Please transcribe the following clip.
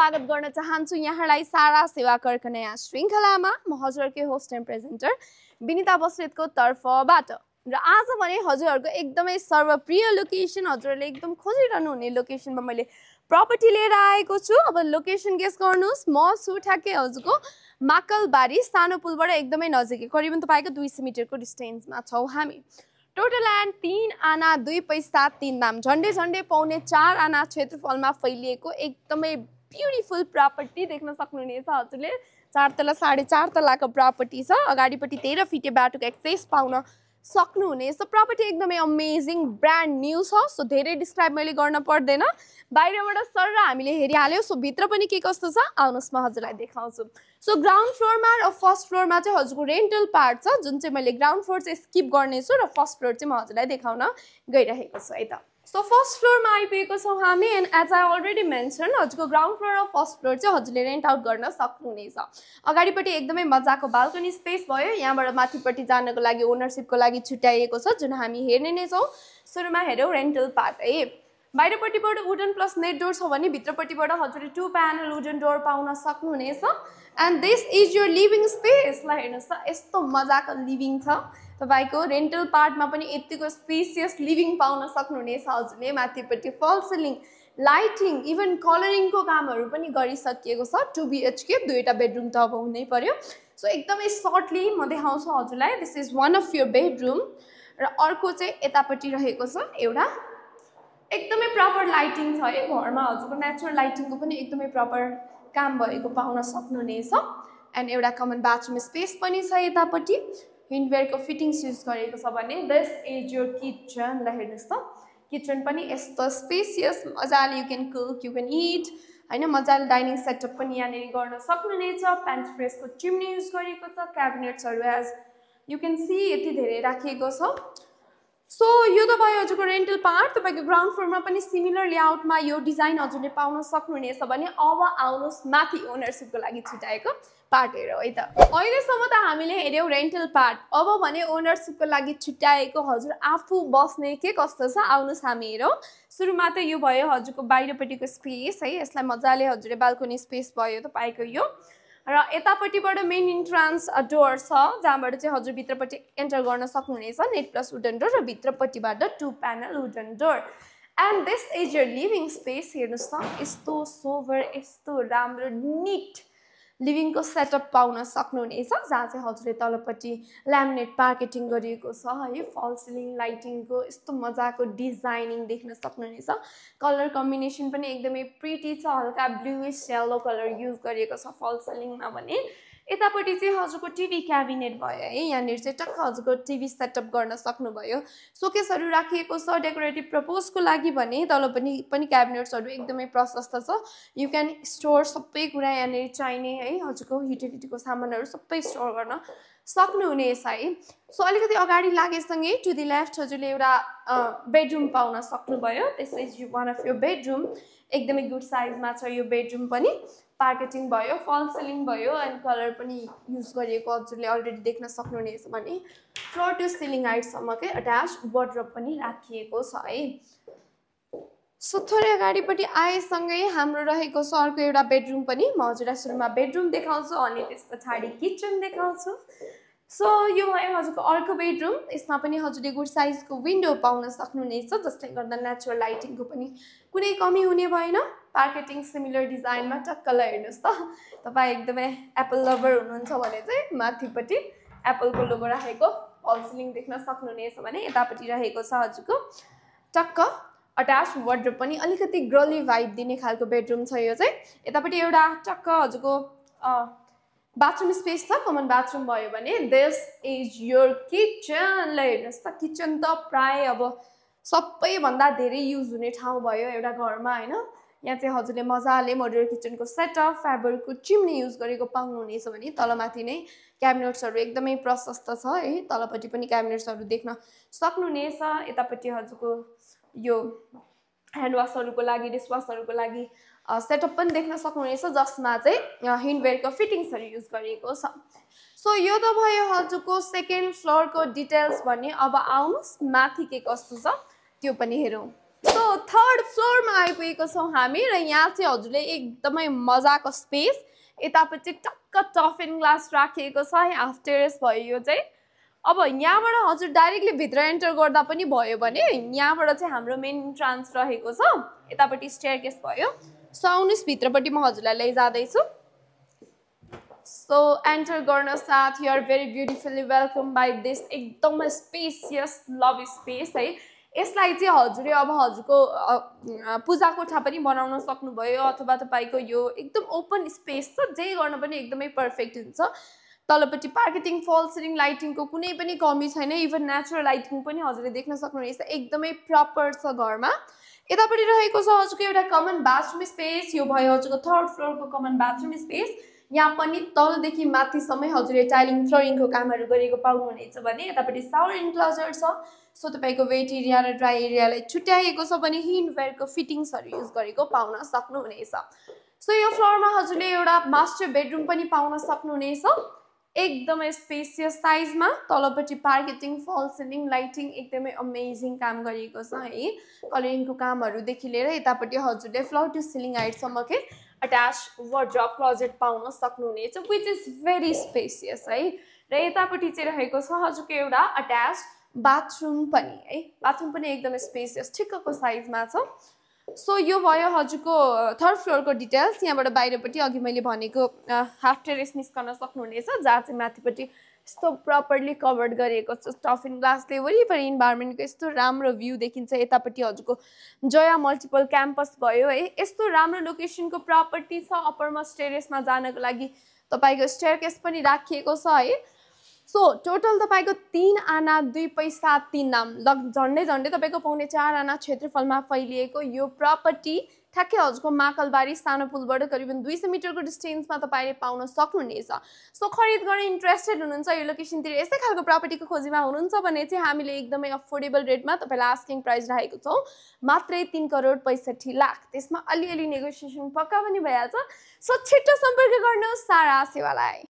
स्वागत गर्न चाहन्छु यहाँलाई सारा सेवा कर्क नयाँ श्रृङ्खलामा म हजुरकै होस्ट एन्ड प्रेजेन्टर विनिता बस्नेतको तर्फबाट र आज भने हजुरहरूको एकदमै सर्वप्रिय लोकेसन हजुरहरूले एकदम खोजिरहनु हुने लोकेसनमा मैले प्रपर्टी लिएर आएको छु। अब लोकेसन गेस गर्नुहोस्, म छु ठ्याक्कै हजुरको माकलबारी सानो पुलबाट एकदमै नजिकै करिबन तपाईको 200 मिटरको डिस्टेन्समा छौँ हामी। टोटल ल्यान्ड 3 आना 2 पैसा 3 दाम झन्डै झन्डै पाउने 4 आना क्षेत्रफलमा फैलिएको एकदमै ब्युटिफुल प्रपर्टी देख्न सक्नुहुनेछ हजुरले। 4 तला 4.5 तलाको प्रपर्टी छ। अगाडिपट्टि 13 फिटे बाटोको एक्सेस पाउन सक्नुहुनेछ। प्रपर्टी एकदमै अमेजिङ ब्रान्ड न्यू छ, सो धेरै डिस्क्राइब मैले गर्न पर्दैन। बाहिरबाट सर र हामीले हेरिहाल्यो, सो भित्र पनि के कस्तो छ आउनुहोस् म हजुरलाई देखाउँछु। सो ग्राउन्ड फ्लोरमा र फर्स्ट फ्लोरमा चाहिँ हजुरको रेन्टल पार्ट छ, जुन चाहिँ मैले ग्राउन्ड फ्लोर चाहिँ स्किप गर्नेछु र फर्स्ट फ्लोर चाहिँ म हजुरलाई देखाउन गइरहेको छु है त। सो फर्स्ट फ्लोरमा आइपुगेको छौँ हामी and as I already mention हजुरको ग्राउन्ड फ्लोर र फर्स्ट फ्लोर चाहिँ हजुरले रेन्ट आउट गर्न सक्नुहुनेछ। अगाडिपट्टि एकदमै मजाको बाल्कनी स्पेस भयो, यहाँबाट माथिपट्टि जानको लागि ओनरसिपको लागि छुट्याइएको छ जुन हामी हेर्ने नै छौँ। सुरुमा हेरौँ रेन्टल पार्ट है। बाहिरपट्टिबाट वुडन प्लस नेट डोर छ भने भित्रपट्टिबाट हजुरले 2 प्यानल वुडन डोर पाउन सक्नुहुनेछ। And this is your living space. ल हेर्नुहोस् त यस्तो मजाको लिभिङ छ। तपाईको रेन्टल पार्टमा पनि यतिको स्पेसियस लिभिङ पाउन सक्नुहुनेछ हजुरले। माथिपट्टि फल सिलिङ, लाइटिङ, इभन कलरिङको कामहरू पनि गरिसकिएको छ। 2 BHK 2वटा बेडरुम त अब हुनै पर्यो। सो एकदमै सर्टली म देखाउँछु हजुरलाई। This is one of your bedroom र अर्को चाहिँ यतापट्टि रहेको छ एउटा। एकदमै प्रपर लाइटिङ छ है घरमा हजुरको। नेचुरल लाइटिङको पनि एकदमै प्रपर काम भएको पाउन सक्नुहुनेछ। एन्ड एउटा कमन बाथरुम स्पेस पनि छ यतापट्टि। हिन्डवेयरको फिटिङ्स युज गरेको छ भने दिस इज योर किचन। ल हेर्नुहोस् त किचन पनि यस्तो स्पेसियस, मजाले you can cook, you can it होइन। मजाले डाइनिङ सेटअप पनि यहाँनिर गर्न सक्नुहुनेछ। पेन्ट फ्रेसको चिम्नी युज गरेको छ। क्याबिनेट्सहरू एज यु क्यान सी यति धेरै राखिएको छ। सो यो त भयो हजुरको रेन्टल पार्ट। तपाईँको ग्राउन्ड फ्लोरमा पनि सिमिलर लेआउटमा यो डिजाइन हजुरले पाउन सक्नुहुनेछ भने अब आउनुहोस् माथि ओनरसिपको लागि छुट्याएको पार्ट हेरौँ है त। अहिलेसम्म त हामीले हेऱ्यौँ रेन्टल पार्ट, अब भने ओनरसिपको लागि छुट्याएको हजुर आफू बस्ने के कस्तो छ आउनुहोस् हामी हेरौँ। सुरुमा त यो भयो हजुरको बाहिरपट्टिको स्पेस है। यसलाई मजाले हजुरले बाल्कनी स्पेस भयो तपाईँको यो। र यतापट्टिबाट मेन इन्ट्रान्स डोर छ जहाँबाट चाहिँ हजुर भित्रपट्टि एन्टर गर्न सक्नुहुनेछ। नेट प्लस वुडन डोर र भित्रपट्टिबाट 2 panel wooden door. And this is your living space. हेर्नुहोस् त यस्तो सोभर, यस्तो राम्रो निट लिभिङको सेटअप पाउन सक्नुहुनेछ। जहाँ चाहिँ हजुरले तलपट्टि ल्यामिनेट पार्केटिङ गरिएको छ है। फल सिलिङ लाइटिङको यस्तो मजाको डिजाइनिङ देख्न सक्नुहुनेछ। कलर कम्बिनेसन पनि एकदमै प्रिटी छ, हल्का ब्लुइस येलो कलर युज गरिएको छ फल सिलिङमा भने। यतापट्टि चाहिँ हजुरको टिभी क्याबिनेट भयो है। यहाँनिर चाहिँ टक्क हजुरको टिभी सेटअप गर्न सक्नुभयो। सोकेसहरू राखिएको छ डेकोरेटिभ प्रपोजको लागि भने। तल पनि क्याबिनेट्सहरू एकदमै प्रशस्त छ। यु क्यान स्टोर सबै कुरा यहाँनिर चाहिने है हजुरको युटिलिटीको सामानहरू सबै स्टोर गर्न सक्नुहुनेछ है। सो अलिकति अगाडि लागेसँगै टु दि लेफ्ट हजुरले एउटा बेडरुम पाउन सक्नुभयो। This is one of your bedroom. एकदमै गुड साइजमा छ यो बेडरुम पनि। पार्केटिङ भयो, फल सिलिङ भयो एन्ड कलर पनि युज गरिएको हजुरले अलरेडी देख्न सक्नुहुनेछ भने। फ्लोर टु सिलिङ हाइटसम्मकै अट्याच वार्डरोब पनि राखिएको छ है। सो थोरै अगाडिपट्टि आएसँगै हाम्रो रहेको छ अर्को एउटा बेडरुम पनि। म हजुरलाई सुरुमा बेडरुम देखाउँछु अनि त्यस पछाडि किचन देखाउँछु। सो यो भयो हजुरको अर्को बेडरुम। यसमा पनि हजुरले गुड साइजको विन्डो पाउन सक्नुहुनेछ जसले गर्दा नेचुरल लाइटिङको पनि कुनै कमी हुने भएन। पार्केटिङ सिमिलर डिजाइनमा टक्कल हेर्नुहोस् त। तपाईँ एकदमै एप्पल लभर हुनुहुन्छ भने चाहिँ माथिपट्टि एप्पलको लोगो राखेको फल सिलिङ देख्न सक्नुहुनेछ भने। यतापट्टि रहेको छ हजुरको टक्क अट्याच वार्डरोब पनि। अलिकति गर्ली भाइब दिने खालको बेडरुम छ यो चाहिँ। यतापट्टि एउटा टक्क हजुरको बाथरुम स्पेस छ, कमन बाथरुम भयो भने। This is your kitchen. ल हेर्नुहोस् त किचन त प्राय अब सबैभन्दा धेरै युज हुने ठाउँ भयो एउटा घरमा होइन। यहाँ चाहिँ हजुरले मजाले मोडुलर किचनको सेटअप, फाइबरको चिम्नी युज गरेको पाउनुहुनेछ भने। तलमाथि नै क्याबिनेट्सहरू एकदमै प्रशस्त छ है। तलपट्टि पनि क्याबिनेट्सहरू देख्न सक्नुहुनेछ। यतापट्टि हजुरको यो ह्यान्डवासहरूको लागि, डिसवासहरूको लागि सेटअप पनि देख्न सक्नुहुनेछ जसमा चाहिँ हिन्डवेयरको फिटिङ्सहरू युज गरिएको छ। सो यो त भयो हजुरको सेकेन्ड फ्लोरको डिटेल्स भने। अब आउनुहोस् माथि के कस्तो छ त्यो पनि हेरौँ। सो थर्ड फ्लोरमा आइपुगेको छौँ हामी र यहाँ चाहिँ हजुरले एकदमै मजाको स्पेस यतापट्टि टक्क टफ एन्ड ग्लास राखिएको छ है हाफ टेरेस भयो यो चाहिँ अब यहाँबाट हजुर डाइरेक्टली भित्र एन्टर गर्दा पनि भयो भने यहाँबाट चाहिँ हाम्रो मेन इन्ट्रान्स रहेको छ यतापट्टि स्टेयरकेस भयो सो आउनुहोस् भित्रपट्टि म हजुरलाई लैजाँदैछु सो एन्टर गर्न साथ you are very beautifully welcome by this एकदमै स्पेसियस लभ स्पेस है यसलाई चाहिँ हजुरले अब हजुरको पूजा कोठा पनि बनाउन सक्नुभयो अथवा तपाईँको यो एकदम ओपन स्पेस छ जे गर्न पनि एकदमै पर्फेक्ट हुन्छ तलपट्टि पार्केटिङ फल सिलिङ लाइटिङको कुनै पनि कमी छैन इभन नेचुरल लाइटिङ पनि हजुरले देख्न सक्नुहुनेछ एकदमै प्रपर छ घरमा यतापट्टि रहेको छ हजुरको एउटा कमन बाथरुम स्पेस यो भयो हजुरको थर्ड फ्लोरको कमन बाथरुम स्पेस यहाँ पनि तलदेखि माथिसम्मै हजुरले टाइलिङ फ्लोरिङको कामहरू गरेको पाउनुहुनेछ भने यतापट्टि सावर इन्क्लोजर छ सो तपाईँको वेट एरिया र ड्राई एरियालाई छुट्याएको छ भने हिन्डवेयरको फिटिङ्सहरू युज गरेको पाउन सक्नुहुनेछ सो यो फ्लोरमा हजुरले एउटा मास्टर बेडरुम पनि पाउन सक्नुहुनेछ एकदमै स्पेसियस साइजमा तलपट्टि पार्केटिङ फल सिलिङ लाइटिङ एकदमै अमेजिङ काम गरिएको छ है कलरिङको कामहरूदेखि लिएर यतापट्टि हजुरले फ्लोर टु सिलिङ हाइटसम्मकै अट्याच वार्डरोब क्लोजेट पाउन सक्नुहुनेछ विच इज भेरी स्पेसियस है र यतापट्टि चाहिँ रहेको छ हजुरको एउटा अट्याच बाथरुम पनि है बाथरुम पनि एकदमै स्पेसियस ठिक्कको साइजमा छ सो यो भयो हजुरको थर्ड फ्लोरको डिटेल्स यहाँबाट बाहिरपट्टि अघि मैले भनेको हाफ टेरेस निस्कन सक्नुहुनेछ जहाँ चाहिँ माथिपट्टि यस्तो प्रपरली कभर्ड गरिएको छ टफ एन्ड ग्लासले वरिपरि इन्भाइरोमेन्टको यस्तो राम्रो भ्यू देखिन्छ यतापट्टि हजुरको जया मल्टिपल क्याम्पस भयो है यस्तो राम्रो लोकेसनको प्रपर्टी छ अप्परमोस्ट टेरेसमा जानको लागि तपाईँको स्टेयरकेस पनि राखिएको छ है सो टोटल तपाईँको 3 आना 2 पैसा 3 नाम झन्डै तपाईँको 4.5 आना क्षेत्रफलमा फैलिएको यो प्रपर्टी ठ्याक्कै हजुरको माकलबारी सानो पुलबाट करिबन 200 मिटरको डिस्टेन्समा तपाईँले पाउन सक्नुहुनेछ सो खरिद गर्न इन्ट्रेस्टेड हुनुहुन्छ यो लोकेसनतिर यस्तै खालको प्रपर्टीको खोजीमा हुनुहुन्छ भने चाहिँ हामीले एकदमै अफोर्डेबल रेटमा तपाईँलाई आस्किङ प्राइस राखेको छौँ मात्रै 3 करोड 65 लाख त्यसमा अलिअलि नेगोसिएसन पक्का पनि भइहाल्छ सो छिट्टो सम्पर्क गर्नुहोस् सारा सेवालाई